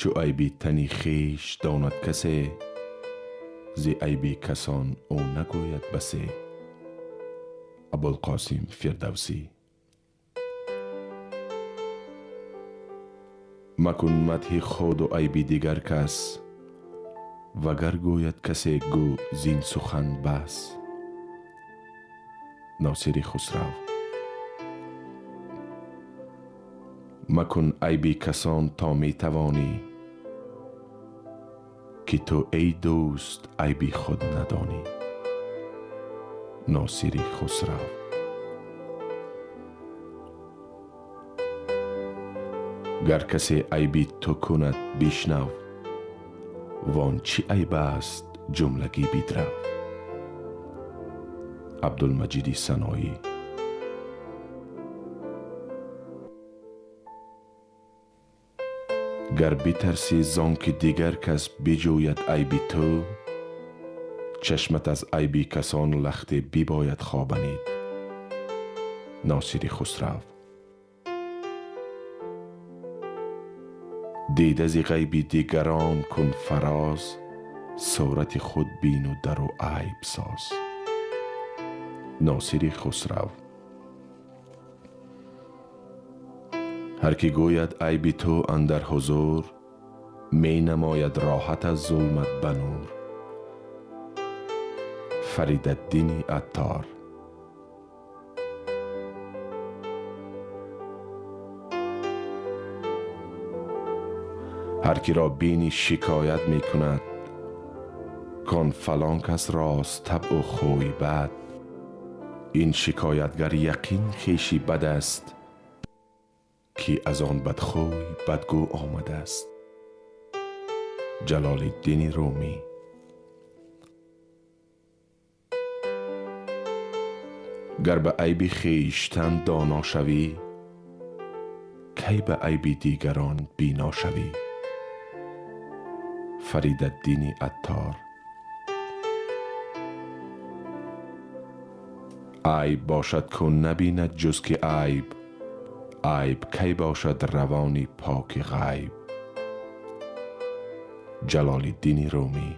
چو عیبی تنی خویش داند کسی، ز عیب کسان او نگوید بسی. ابوالقاسم فردوسی. مکن مدح خود و عیب دیگر کس، وگر گوید کسی گو زین سخن بس. ناصر خسرو. مکن عیب کسان تا می توانی، که تو ای دوست عیب خود ندانی. ناصر خسرو. گر کسی عیب تو کند بشنو، وان چه عیب است جملگی بدرو. عبدالمجید سنایی. گر بترسی زانکه دیگر کس بجوید عیب تو، چشمت از عیب کسان لخته بباید خوابنید. ناصر خسرو. دیده ز غیب دیگران کن فراز، صورت خود بین و در و عیب ساز. ناصر خسرو. هر که گوید عیب تو اندر حضور، می نماید راحت از ظلمت بنور. فریدالدین عطار. هر که را بینی شکایت می کند، کان فلان کس راست طبع و خوی بد. این شکایتگر یقین خویشی بد است، که از آن بدخوی بدگو آمده است. جلال الدین رومی. گر به عیب خویشتن دانا شوی، کی به عیب دیگران بینا شوی. فریدالدین عطار. عیب باشد که نبیند جز که عیب، عیب کی باشد روانی پاک غیب. جلال الدین رومی.